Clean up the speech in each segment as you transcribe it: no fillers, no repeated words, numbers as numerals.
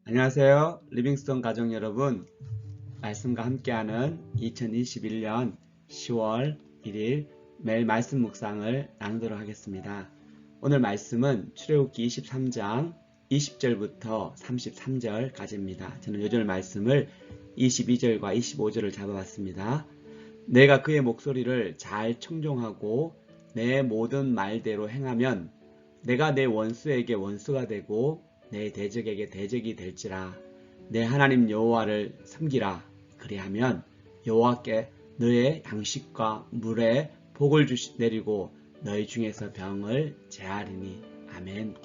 안녕하세요. 리빙스톤 가족 여러분, 말씀과 함께하는 2021년 10월 1일 매일 말씀 묵상을 나누도록 하겠습니다. 오늘 말씀은 출애굽기 23장 20절부터 33절까지입니다. 저는 요절 말씀을 22절과 25절을 잡아봤습니다. 내가 그의 목소리를 잘 청종하고 내 모든 말대로 행하면 내가 내 원수에게 원수가 되고 내 대적에게 대적이 될지라. 내 하나님 여호와를 섬기라. 그리하면 여호와께 너의 양식과 물에 복을 내리고 너희 중에서 병을 제하리니. 아멘.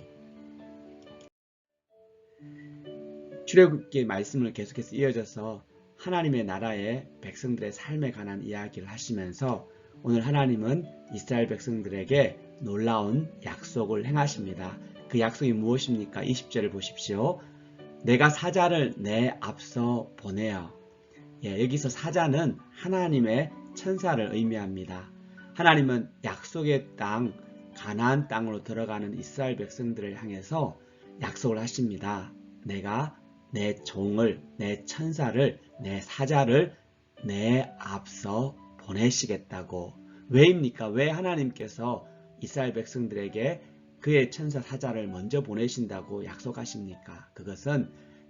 출애굽기 말씀을 계속해서 이어져서 하나님의 나라의 백성들의 삶에 관한 이야기를 하시면서 오늘 하나님은 이스라엘 백성들에게 놀라운 약속을 행하십니다. 그 약속이 무엇입니까? 20절을 보십시오. 내가 사자를 내 앞서 보내어. 여기서 사자는 하나님의 천사를 의미합니다. 하나님은 약속의 땅, 가나안 땅으로 들어가는 이스라엘 백성들을 향해서 약속을 하십니다. 내가 내 종을, 내 천사를, 내 사자를 내 앞서 보내시겠다고. 왜입니까? 왜 하나님께서 이스라엘 백성들에게 그의 천사 사자를 먼저 보내신다고 약속하십니까? 그것은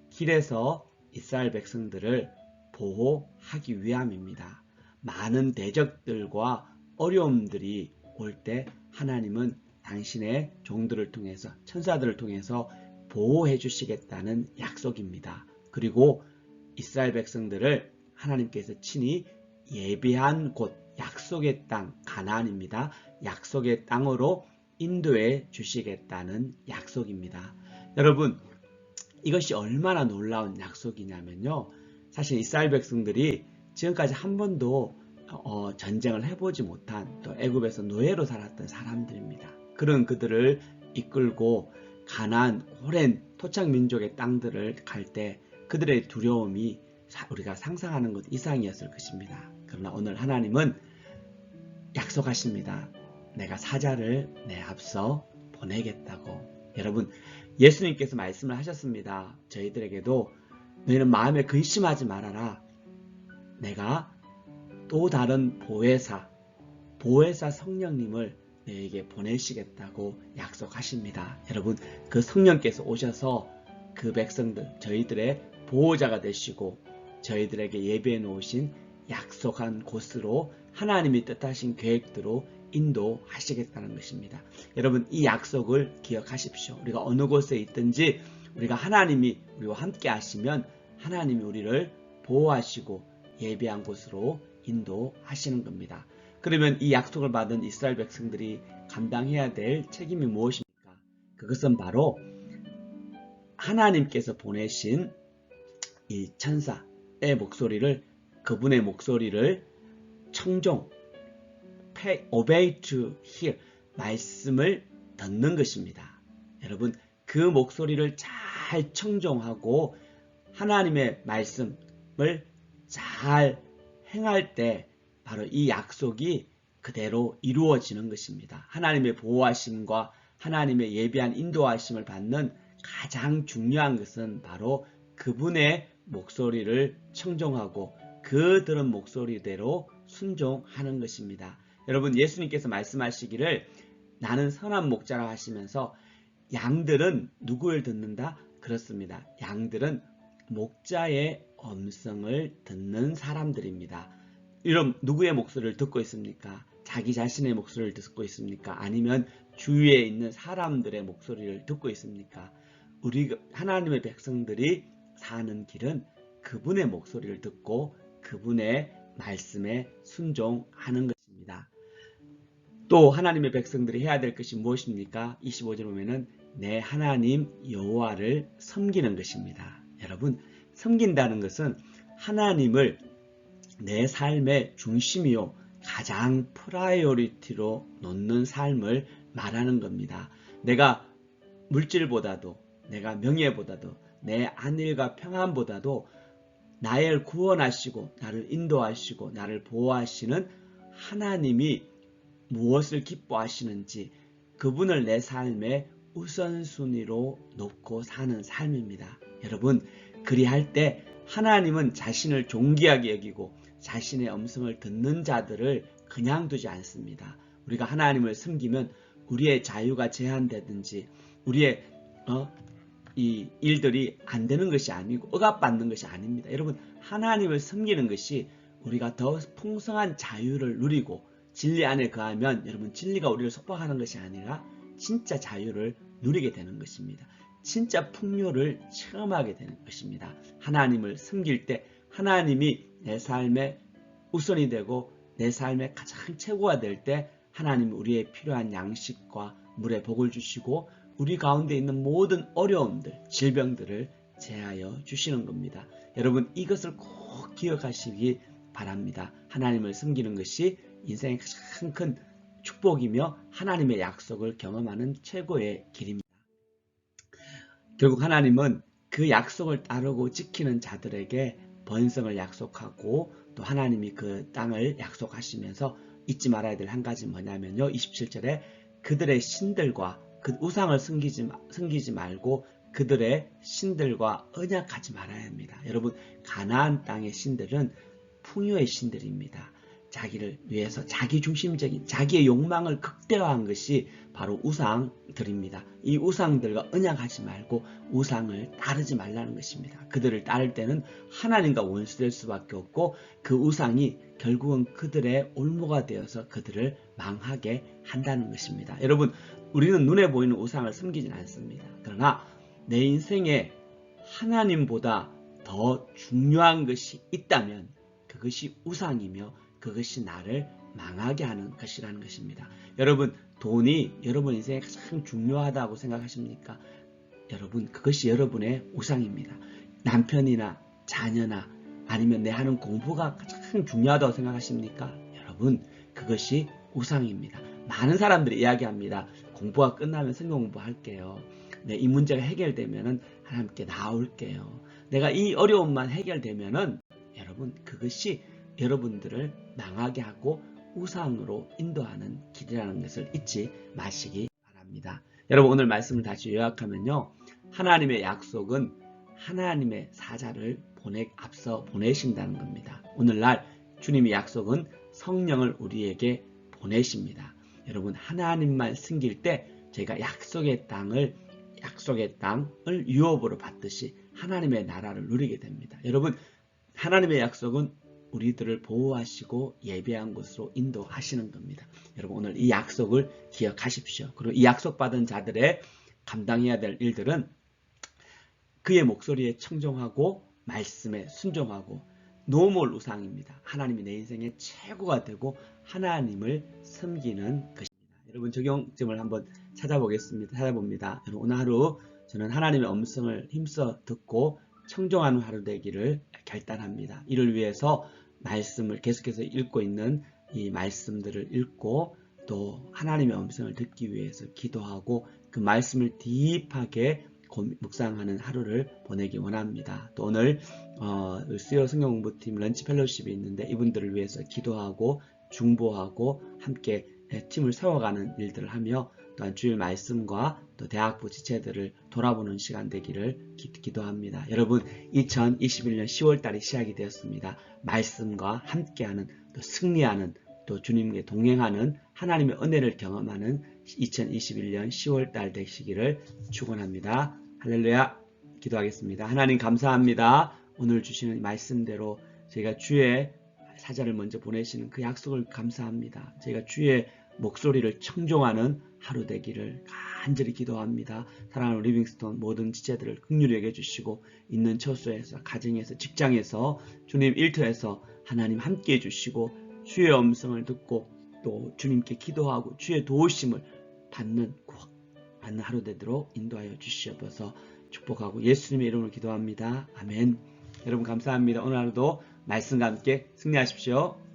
길에서 이스라엘 백성들을 보호하기 위함입니다. 많은 대적들과 어려움들이 올 때 하나님은 당신의 종들을 통해서, 천사들을 통해서 보호해 주시겠다는 약속입니다. 그리고 이스라엘 백성들을 하나님께서 친히 예비한 곳, 약속의 땅, 가나안입니다. 약속의 땅으로 인도해 주시겠다는 약속입니다. 여러분, 이것이 얼마나 놀라운 약속이냐면요. 사실 이스라엘 백성들이 지금까지 한 번도 전쟁을 해보지 못한, 또 애굽에서 노예로 살았던 사람들입니다. 그런 그들을 이끌고 가나안 오랜 토착 민족의 땅들을 갈 때 그들의 두려움이 우리가 상상하는 것 이상이었을 것입니다. 그러나 오늘 하나님은 약속하십니다. 내가 사자를 내 앞서 보내겠다고. 여러분, 예수님께서 말씀을 하셨습니다. 저희들에게도 너희는 마음에 근심하지 말아라. 내가 또 다른 보혜사 성령님을 너에게 보내시겠다고 약속하십니다. 여러분, 그 성령께서 오셔서 그 백성들, 저희들의 보호자가 되시고 저희들에게 예비해 놓으신 약속한 곳으로 하나님이 뜻하신 계획대로 인도하시겠다는 것입니다. 여러분, 이 약속을 기억하십시오. 우리가 어느 곳에 있든지 우리가 하나님이 우리와 함께 하시면 하나님이 우리를 보호하시고 예비한 곳으로 인도하시는 겁니다. 그러면 이 약속을 받은 이스라엘 백성들이 감당해야 될 책임이 무엇입니까? 그것은 바로 하나님께서 보내신 이 천사의 목소리를, 그분의 목소리를 청종, obey to hear, 말씀을 듣는 것입니다. 여러분, 그 목소리를 잘 청종하고 하나님의 말씀을 잘 행할 때 바로 이 약속이 그대로 이루어지는 것입니다. 하나님의 보호하심과 하나님의 예비한 인도하심을 받는 가장 중요한 것은 바로 그분의 목소리를 청종하고 그 들은 목소리대로 순종하는 것입니다. 여러분, 예수님께서 말씀하시기를 나는 선한 목자라 하시면서 양들은 누구를 듣는다? 그렇습니다. 양들은 목자의 음성을 듣는 사람들입니다. 이런 누구의 목소리를 듣고 있습니까? 자기 자신의 목소리를 듣고 있습니까? 아니면 주위에 있는 사람들의 목소리를 듣고 있습니까? 우리 하나님의 백성들이 사는 길은 그분의 목소리를 듣고 그분의 말씀에 순종하는 것입니다. 또 하나님의 백성들이 해야 될 것이 무엇입니까? 25절 보면은 내 하나님 여호와를 섬기는 것입니다. 여러분, 섬긴다는 것은 하나님을 내 삶의 중심이요 가장 프라이어리티로 놓는 삶을 말하는 겁니다. 내가 물질보다도, 내가 명예보다도, 내 안일과 평안보다도 나를 구원하시고 나를 인도하시고 나를 보호하시는 하나님이 무엇을 기뻐하시는지 그분을 내 삶의 우선순위로 놓고 사는 삶입니다. 여러분, 그리할 때 하나님은 자신을 존귀하게 여기고 자신의 음성을 듣는 자들을 그냥 두지 않습니다. 우리가 하나님을 섬기면 우리의 자유가 제한되든지 우리의 이 일들이 안 되는 것이 아니고 억압받는 것이 아닙니다. 여러분, 하나님을 섬기는 것이 우리가 더 풍성한 자유를 누리고 진리 안에 거하면 여러분, 진리가 우리를 속박하는 것이 아니라 진짜 자유를 누리게 되는 것입니다. 진짜 풍요를 체험하게 되는 것입니다. 하나님을 섬길 때 하나님이 내 삶의 우선이 되고 내 삶의 가장 최고가 될 때 하나님은 우리의 필요한 양식과 물의 복을 주시고 우리 가운데 있는 모든 어려움들, 질병들을 제하여 주시는 겁니다. 여러분, 이것을 꼭 기억하시기 바랍니다. 하나님을 섬기는 것이 인생의 가장 큰 축복이며 하나님의 약속을 경험하는 최고의 길입니다. 결국 하나님은 그 약속을 따르고 지키는 자들에게 번성을 약속하고 또 하나님이 그 땅을 약속하시면서 잊지 말아야 될 한 가지 뭐냐면요. 27절에 그들의 신들과 그 우상을 섬기지 말고 그들의 신들과 언약하지 말아야 합니다. 여러분, 가나안 땅의 신들은 풍요의 신들입니다. 자기를 위해서 자기중심적인 자기의 욕망을 극대화한 것이 바로 우상들입니다. 이 우상들과 언약하지 말고 우상을 따르지 말라는 것입니다. 그들을 따를 때는 하나님과 원수될 수밖에 없고 그 우상이 결국은 그들의 올무가 되어서 그들을 망하게 한다는 것입니다. 여러분, 우리는 눈에 보이는 우상을 섬기진 않습니다. 그러나 내 인생에 하나님보다 더 중요한 것이 있다면 그것이 우상이며 그것이 나를 망하게 하는 것이라는 것입니다. 여러분, 돈이 여러분 인생에 가장 중요하다고 생각하십니까? 여러분, 그것이 여러분의 우상입니다. 남편이나 자녀나 아니면 내 하는 공부가 가장 중요하다고 생각하십니까? 여러분, 그것이 우상입니다. 많은 사람들이 이야기합니다. 공부가 끝나면 성경 공부할게요. 이 문제가 해결되면 하나님께 나올게요. 내가 이 어려움만 해결되면 여러분, 그것이 여러분들을 망하게 하고 우상으로 인도하는 길이라는 것을 잊지 마시기 바랍니다. 여러분, 오늘 말씀을 다시 요약하면요. 하나님의 약속은 하나님의 사자를 앞서 보내신다는 겁니다. 오늘날 주님의 약속은 성령을 우리에게 보내십니다. 여러분, 하나님만 섬길 때 저희가 약속의 땅을 유업으로 받듯이 하나님의 나라를 누리게 됩니다. 여러분, 하나님의 약속은 우리들을 보호하시고 예배한 곳으로 인도하시는 겁니다. 여러분, 오늘 이 약속을 기억하십시오. 그리고 이 약속받은 자들의 감당해야 될 일들은 그의 목소리에 청종하고 말씀에 순종하고 노몰 우상입니다. 하나님이 내 인생의 최고가 되고 하나님을 섬기는 것입니다. 여러분, 적용점을 한번 찾아봅니다. 여러분, 오늘 하루 저는 하나님의 음성을 힘써 듣고 청종하는 하루 되기를 결단합니다. 이를 위해서 말씀을 계속해서 읽고 있는 이 말씀들을 읽고 또 하나님의 음성을 듣기 위해서 기도하고 그 말씀을 딥하게 묵상하는 하루를 보내기 원합니다. 또 오늘 수요 성경 공부팀 런치 펠로십이 있는데 이분들을 위해서 기도하고 중보하고 함께 팀을 세워가는 일들을 하며 또한 주일 말씀과 또 대학부 지체들을 돌아보는 시간 되기를 기도합니다. 여러분, 2021년 10월달이 시작이 되었습니다. 말씀과 함께하는 또 승리하는 또 주님께 동행하는 하나님의 은혜를 경험하는 2021년 10월달 되시기를 축원합니다. 할렐루야. 기도하겠습니다. 하나님, 감사합니다. 오늘 주시는 말씀대로 저희가 주의 사자를 먼저 보내시는 그 약속을 감사합니다. 저희가 주의 목소리를 청종하는 하루 되기를 간절히 기도합니다. 사랑하는 리빙스톤 모든 지체들을 긍휼히 여겨주시고 있는 처소에서 가정에서 직장에서 주님 일터에서 하나님 함께해 주시고 주의 음성을 듣고 또 주님께 기도하고 주의 도우심을 받는 하루 되도록 인도하여 주시옵소서. 축복하고 예수님의 이름으로 기도합니다. 아멘. 여러분, 감사합니다. 오늘 하루도 말씀과 함께 승리하십시오.